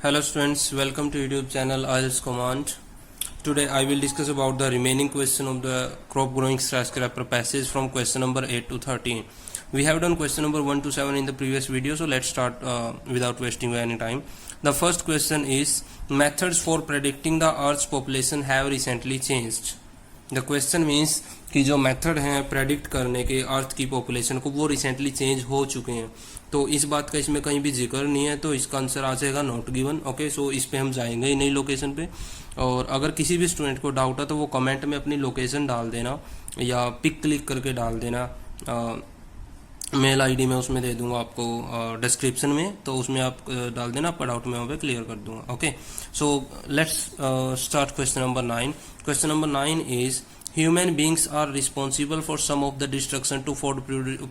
Hello students, welcome to YouTube channel IELTS Command. Today I will discuss about the remaining question of the crop growing skyscraper passage from question number 8 to 13. We have done question number 1 to 7 in the previous video, so let's start without wasting any time. The first question is, methods for predicting the Earth's population have recently changed. The question means कि जो method हैं predict करने के अर्थ की population को वो recently change हो चुके हैं, तो इस बात का इसमें कहीं भी जिक्र नहीं है, तो इसका आंसर आ जाएगा नॉट गिवन. ओके, सो इस पे हम जाएंगे ही नहीं लोकेशन पे. और अगर किसी भी स्टूडेंट को डाउट है तो वो कमेंट में अपनी लोकेशन डाल देना या पिक क्लिक करके डाल देना. मेल आईडी में उसमें दे दूंगा आपको डिस्क्रिप्शन में, तो उसमें आप डाल देना, आपका डाउट मैं वहाँ पे क्लियर कर दूंगा. Okay, so let's start question number 9. Question number 9 is, human beings are responsible for some of the destruction to food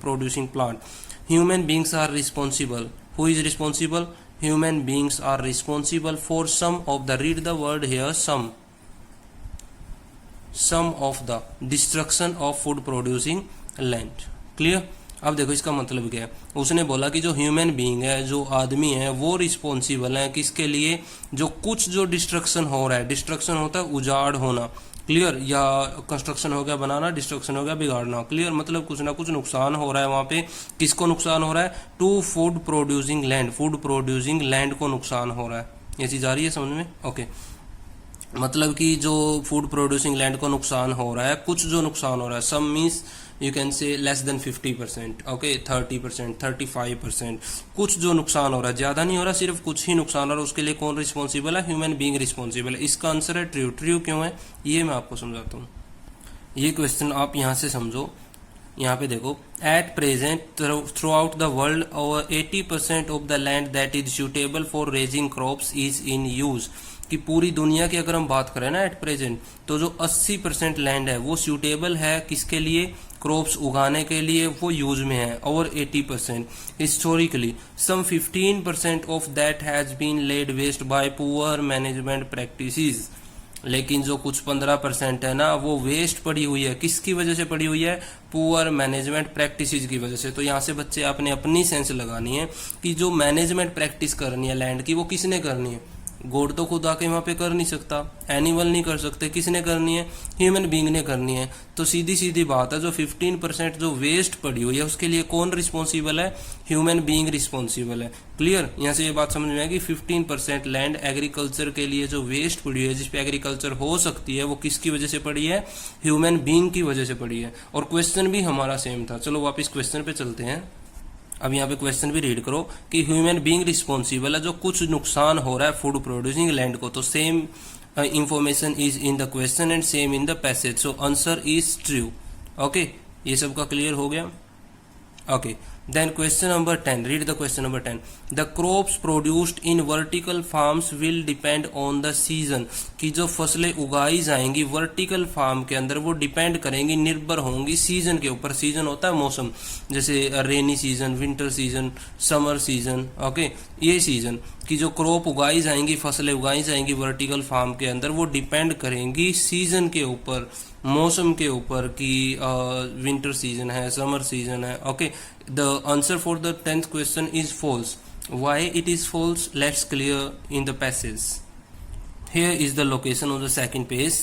producing plant. Human beings are responsible. Who is responsible? Human beings are responsible for some of the, read the word here, some of the destruction of food producing land. Clear? अब देखो इसका मतलब क्या है. उसने बोला कि जो ह्यूमन बीइंग है, जो आदमी है, वो रिस्पॉन्सिबल है किसके लिए? जो कुछ जो डिस्ट्रक्शन हो रहा है, डिस्ट्रक्शन होता है उजाड़ होना, क्लियर, या कंस्ट्रक्शन हो गया बनाना, डिस्ट्रक्शन हो गया बिगाड़ना, क्लियर, मतलब कुछ ना कुछ नुकसान हो रहा है वहाँ पे. किसको नुकसान हो रहा है? To food producing land, food producing land को नुकसान हो रहा है. ये चीज़ आ रही है समझ में? ओके, मतलब कि जो फूड प्रोड्यूसिंग लैंड को नुकसान हो रहा है, कुछ जो नुकसान हो रहा है, some means you can say less than 50%, okay, 30%, 35%, कुछ जो नुकसान हो रहा है, ज़्यादा नहीं हो रहा, सिर्फ कुछ ही नुकसान हो रहा है, उसके लिए कौन रिस्पॉन्सिबल है? ह्यूमन बीइंग रिस्पॉन्सिबल है. इसका आंसर है ट्रू. ट्रू क्यों है ये मैं आपको समझाता हूँ. ये क्वेश्चन आप यहाँ से समझो. यहाँ पे देखो, at present through out the world over 80% of the land that is suitable for raising crops is in use. कि पूरी दुनिया की अगर हम बात करें ना एट प्रेजेंट, तो जो 80% लैंड है वो सूटेबल है किसके लिए? क्रॉप्स उगाने के लिए, वो यूज में है. और 80% historically some 15% of that has been laid waste by poor management practices. लेकिन जो कुछ 15% है ना, वो वेस्ट पड़ी हुई है. किसकी वजह से पड़ी हुई है? पुअर मैनेजमेंट प्रैक्टिसेस की वजह से. तो यहाँ से बच्चे आपने अपनी सेंस लगानी है कि जो मैनेजमेंट प्रैक्टिस करनी है लैंड की, वो किसने करनी है? गॉड तो खुद आके वहाँ पे कर नहीं सकता, एनिमल नहीं कर सकते, किसने करनी है? ह्यूमन बीइंग ने करनी है. तो सीधी सीधी बात है, जो 15% जो वेस्ट पड़ी हुई है उसके लिए कौन रिस्पॉन्सिबल है? ह्यूमन बीइंग रिस्पॉन्सिबल है. क्लियर? यहाँ से ये बात समझ में आएगी. 15% लैंड एग्रीकल्चर के लिए जो वेस्ट पड़ी हुई है, जिसपे एग्रीकल्चर हो सकती है, वो किसकी वजह से पड़ी है? ह्यूमन बीइंग की वजह से पड़ी है. और क्वेश्चन भी हमारा सेम था. चलो वापिस क्वेश्चन पे चलते हैं. अब यहाँ पे क्वेश्चन भी रीड करो कि ह्यूमन बीइंग रिस्पॉन्सिबल है जो कुछ नुकसान हो रहा है फूड प्रोड्यूसिंग लैंड को. तो same information is in the question and same in the passage, so answer is true. Okay, ये सबका क्लियर हो गया. Okay, then question number 10, read the question number 10. The crops produced in vertical farms will depend on the season. कि जो फसलें उगाई जाएंगी vertical farm के अंदर, वो डिपेंड करेंगी, निर्भर होंगी सीजन के ऊपर. सीजन होता है मौसम, जैसे rainy season, winter season, summer season. Okay, ये सीजन की जो क्रॉप उगाई जाएंगी, फसलें उगाई जाएंगी वर्टिकल फार्म के अंदर, वो डिपेंड करेंगी सीजन के ऊपर, मौसम के ऊपर, कि विंटर सीजन है, समर सीजन है. Okay, the answer for the 10th question is false. Why it is false? Let's clear in the passage. Here is the location of the second page.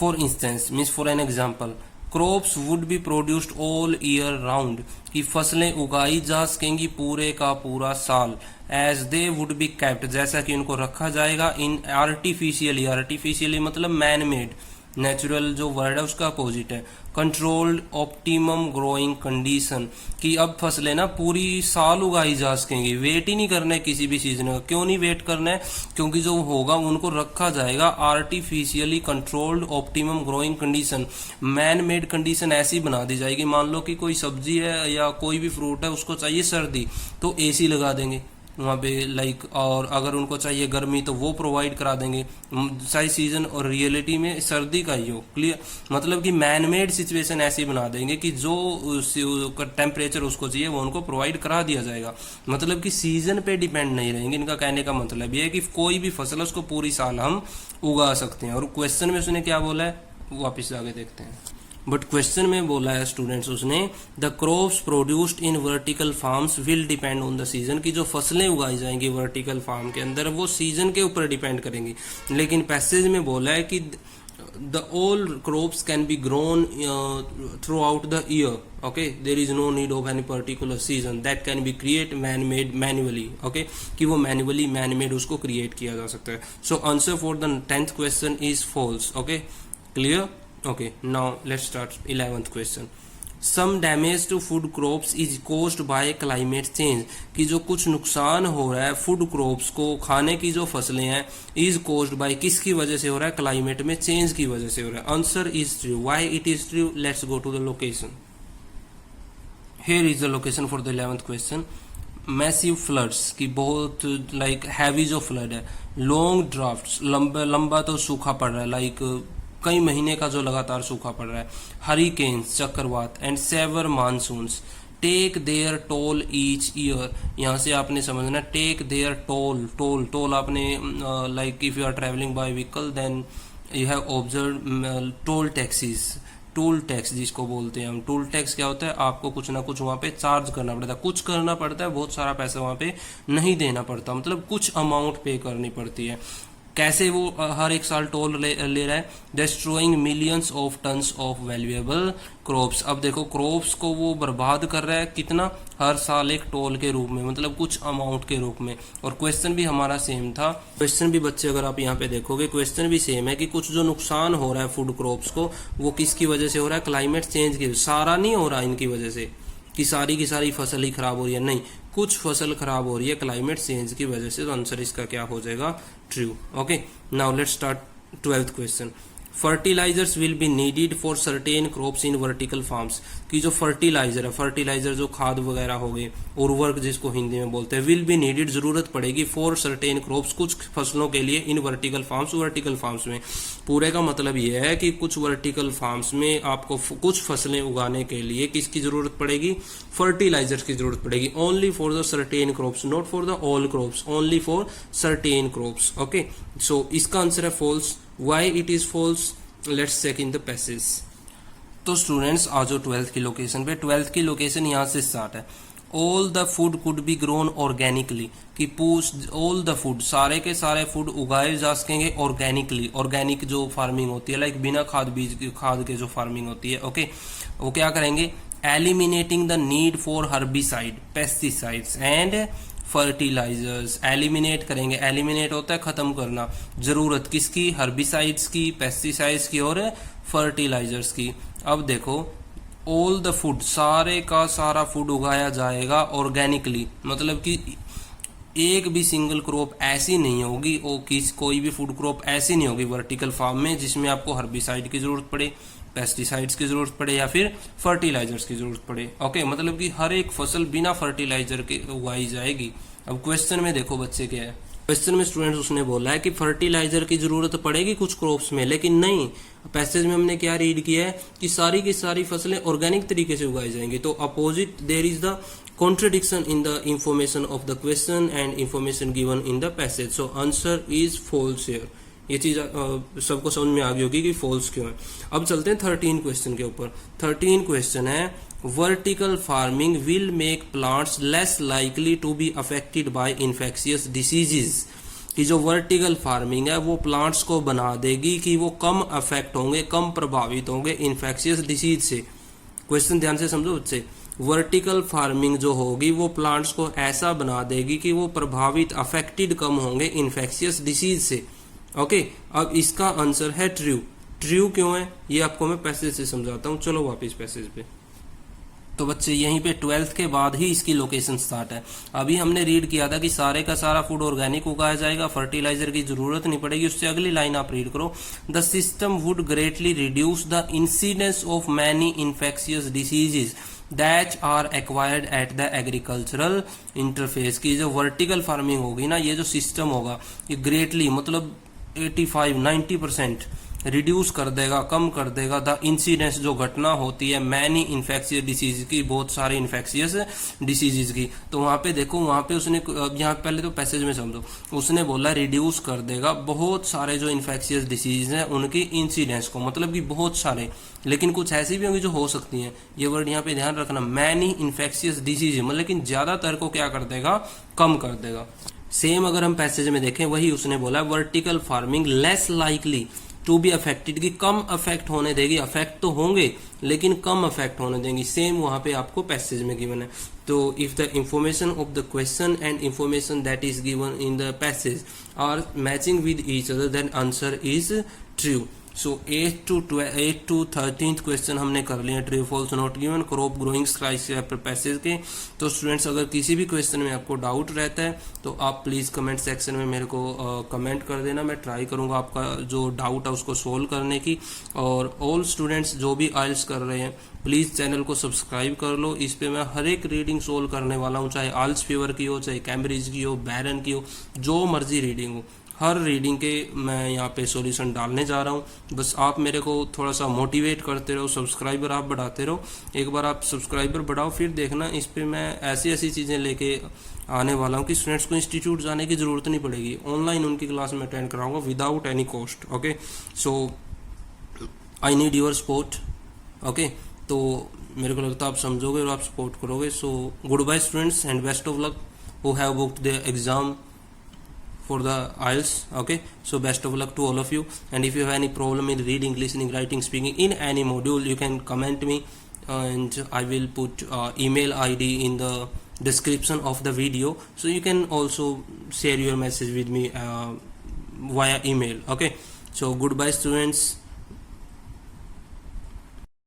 For instance, means for an example, crops would be produced all year round. कि फसलें उगाई जा सकेंगी पूरे का पूरा साल. As they would be kept, जैसा कि उनको रखा जाएगा, in artificially. artificially मतलब man made. नेचुरल जो वर्ड है उसका अपोजिट है. Controlled optimum growing condition. कि अब फसलें ना पूरी साल उगाई जा सकेंगी. वेट ही नहीं करना है किसी भी सीजन का. क्यों नहीं वेट करना है? क्योंकि जो होगा उनको रखा जाएगा artificially controlled optimum growing condition. Man made condition ऐसी बना दी जाएगी, मान लो कि कोई सब्जी है या कोई भी फ्रूट है, उसको चाहिए सर्दी, तो एसी लगा देंगे वहाँ पे लाइक. और अगर उनको चाहिए गर्मी तो वो प्रोवाइड करा देंगे. चाहे सीजन और रियलिटी में सर्दी का ही हो. क्लियर? मतलब कि मैन मेड सिचुएशन ऐसी बना देंगे कि जो टेम्परेचर उसको चाहिए वो उनको प्रोवाइड करा दिया जाएगा. मतलब कि सीजन पे डिपेंड नहीं रहेंगे. इनका कहने का मतलब ये है कि कोई भी फसल उसको पूरी साल हम उगा सकते हैं. और क्वेश्चन में उसने क्या बोला है वापिस आगे देखते हैं. बट क्वेश्चन में बोला है स्टूडेंट्स उसने the crops produced in vertical farms will depend on the season, की जो फसलें उगाई जाएंगी वर्टिकल फार्म के अंदर वो सीजन के ऊपर डिपेंड करेंगी। लेकिन पैसेज में बोला है कि the all crops can be grown throughout the year, okay, there is no need of any particular season that can be create man made manually, okay, कि वो manually man made उसको create किया जा सकता है। So answer for the 10th question is false, okay, clear, okay, now let's start 11th question। Some damage to food crops is caused by climate change, कि जो कुछ नुकसान हो रहा है फूड क्रॉप्स को खाने की जो फसलें हैं इज कोस्ड बाय किसकी वजह से हो रहा है, क्लाइमेट में चेंज की वजह से हो रहा है। Answer is true. Why it is true, let's go to the location. Here is the location for the 11th question. Massive floods, की बहुत लाइक हैवी जो फ्लड है, लॉन्ग ड्राफ्ट्स, लंबा तो सूखा पड़ रहा है, लाइक कई महीने का जो लगातार सूखा पड़ रहा है, हरिकेन्स चक्रवात and severe monsoons take their toll each year. यहाँ से आपने समझना टेक देयर टोल आपने like if you are travelling by vehicle then you have observe toll taxes, toll tax जिसको बोलते हैं हम। टोल टैक्स क्या होता है, आपको कुछ ना कुछ वहाँ पे चार्ज करना पड़ता है, कुछ करना पड़ता है, बहुत सारा पैसा वहाँ पे नहीं देना पड़ता, मतलब कुछ अमाउंट पे करनी पड़ती है। कैसे वो हर एक साल टोल ले रहा है, destroying millions of tons of valuable crops. अब देखो क्रॉप्स को वो बर्बाद कर रहा है, कितना, हर साल एक टोल के रूप में, मतलब कुछ अमाउंट के रूप में। और क्वेश्चन भी हमारा सेम था, क्वेश्चन भी बच्चे अगर आप यहाँ पे देखोगे क्वेश्चन भी सेम है कि कुछ जो नुकसान हो रहा है फूड क्रॉप्स को वो किसकी वजह से हो रहा है, क्लाइमेट चेंज की। सारा नहीं हो रहा इनकी वजह से कि सारी की सारी फसल ही खराब हो रही है, नहीं, कुछ फसल खराब हो रही है क्लाइमेट चेंज की वजह से। तो आंसर इसका क्या हो जाएगा, true. Okay, now let's start 12th question. Fertilizers will be needed for certain crops in vertical farms, की जो फर्टिलाइजर है, फर्टिलाइजर जो खाद वगैरह हो गए, उर्वरक जिसको हिंदी में बोलते हैं, विल बी नीडेड जरूरत पड़ेगी फॉर सर्टेन क्रॉप्स कुछ फसलों के लिए इन वर्टिकल फार्म्स, वर्टिकल फार्म्स में। पूरे का मतलब यह है कि कुछ वर्टिकल फार्म्स में आपको कुछ फसलें उगाने के लिए किसकी जरूरत पड़ेगी, फर्टिलाइजर्स की जरूरत पड़ेगी। Only for the certain crops, not for the all crops, only for certain crops. Okay, so इसका आंसर है false. Why it is false? Let's check in the passage। तो स्टूडेंट्स आ जाओ 12th की लोकेशन पे। 12th की location यहाँ से start है। All the food could be grown organically, कि ऑल द फूड, सारे के सारे फूड उगाए जा सकेंगे ऑर्गेनिकली। ऑर्गेनिक जो फार्मिंग होती है, लाइक बिना खाद के जो फार्मिंग होती है, ओके, वो क्या करेंगे, eliminating the need for herbicide, pesticides and fertilizers. Eliminate करेंगे, एलिमिनेट होता है खत्म करना, जरूरत किसकी, हर्बिसाइड्स की, पेस्टिसाइड्स की और फर्टिलाइजर्स की। अब देखो ऑल द फूड, सारे का सारा फूड उगाया जाएगा ऑर्गेनिकली, मतलब कि एक भी सिंगल क्रॉप ऐसी नहीं होगी, कोई भी फूड क्रॉप ऐसी नहीं होगी वर्टिकल फार्म में जिसमें आपको हर्बिसाइड की जरूरत पड़े, पेस्टिसाइड्स की जरूरत पड़े या फिर फर्टिलाइजर्स की जरूरत पड़े। ओके, मतलब कि हर एक फसल बिना फर्टिलाइजर के उगाई जाएगी। अब क्वेश्चन में देखो बच्चे क्या है, क्वेश्चन में स्टूडेंट्स उसने बोला है कि फर्टिलाइजर की जरूरत पड़ेगी कुछ क्रॉप्स में, लेकिन नहीं, पैसेज में हमने क्या रीड किया है कि सारी की सारी फसलें ऑर्गेनिक तरीके से उगाई जाएंगी। तो opposite there is the contradiction in the information of the question and information given in the passage, so answer is false here। ये चीज सबको समझ में आ गई होगी कि false क्यों है। अब चलते हैं 13 क्वेश्चन के ऊपर। 13 क्वेश्चन है, vertical farming will make plants less likely to be affected by infectious diseases, कि जो वर्टिकल फार्मिंग है वो प्लांट्स को बना देगी कि वो कम अफेक्ट होंगे, कम प्रभावित होंगे इन्फेक्शियस डिसीज से। क्वेश्चन ध्यान से समझो बच्चे, वर्टिकल फार्मिंग जो होगी वो प्लांट्स को ऐसा बना देगी कि वो प्रभावित, अफेक्टेड कम होंगे इन्फेक्शियस डिसीज से। ओके, अब इसका आंसर है ट्रू। ट्रू क्यों है ये आपको मैं पैसेज से समझाता हूँ। चलो वापस पैसेज पे। तो बच्चे यहीं पे 12th के बाद ही इसकी लोकेशन स्टार्ट है। अभी हमने रीड किया था कि सारे का सारा फूड ऑर्गेनिक उगाया जाएगा, फर्टिलाइजर की जरूरत नहीं पड़ेगी। उससे अगली लाइन आप रीड करो, the system would greatly reduce the incidence of many infectious diseases that are acquired at the agricultural interface, की जो वर्टिकल फार्मिंग होगी ना, ये जो सिस्टम होगा ये ग्रेटली मतलब 85-90% रिड्यूस कर देगा, कम कर देगा द इंसिडेंस, जो घटना होती है मैनी इन्फेक्शियस डिसीज की, बहुत सारे इन्फेक्शियस डिसीजेज की। तो वहां पे देखो, वहां पे उसने, यहाँ पहले तो पैसेज में समझो, उसने बोला रिड्यूस कर देगा बहुत सारे जो इन्फेक्शियस डिसीज हैं उनकी इंसिडेंस को, मतलब कि बहुत सारे, लेकिन कुछ ऐसी भी होंगी जो हो सकती हैं। ये वर्ड यहाँ पे ध्यान रखना, मैनी इन्फेक्शियस डिसीज, मतलब लेकिन ज्यादातर को क्या कर देगा, कम कर देगा। सेम अगर हम पैसेज में देखें, वही उसने बोला vertical farming less likely to be affected, की कम अफेक्ट होने देगी, अफेक्ट तो होंगे लेकिन कम अफेक्ट होने देंगी। सेम वहां पे आपको पैसेज में गिवन है। तो if the information of the question and information that is given in the passage are matching with each other then answer is true. So 8 to 13th question हमने कर लिए, true false not given, crop growing skyscraper passage के। तो students अगर किसी भी question में आपको डाउट रहता है तो आप प्लीज़ कमेंट सेक्शन में मेरे को कमेंट कर देना, मैं ट्राई करूंगा आपका जो डाउट है उसको सोल्व करने की। और ऑल स्टूडेंट्स जो भी आइल्स कर रहे हैं प्लीज़ चैनल को सब्सक्राइब कर लो, इस पे मैं हर एक रीडिंग सोल्व करने वाला हूँ, चाहे आइल्स फीवर की हो, चाहे कैम्ब्रिज की हो, बैरन की हो, जो मर्जी रीडिंग हो, हर रीडिंग के मैं यहाँ पे सॉल्यूशन डालने जा रहा हूँ। बस आप मेरे को थोड़ा सा मोटिवेट करते रहो, सब्सक्राइबर आप बढ़ाते रहो। एक बार आप सब्सक्राइबर बढ़ाओ, फिर देखना इस पे मैं ऐसी ऐसी चीज़ें लेके आने वाला हूँ कि स्टूडेंट्स को इंस्टीट्यूट जाने की ज़रूरत नहीं पड़ेगी, ऑनलाइन उनकी क्लास में अटेंड कराऊंगा without any cost. Okay, so I need your support. Okay, तो मेरे को लगता है आप समझोगे और आप सपोर्ट करोगे। So good bye students and best of luck who have booked the exam for the IELTS. Okay, so best of luck to all of you, and if you have any problem in reading, listening, writing, speaking in any module, you can comment me and I will put email ID in the description of the video, so you can also share your message with me via email. Okay, so goodbye students.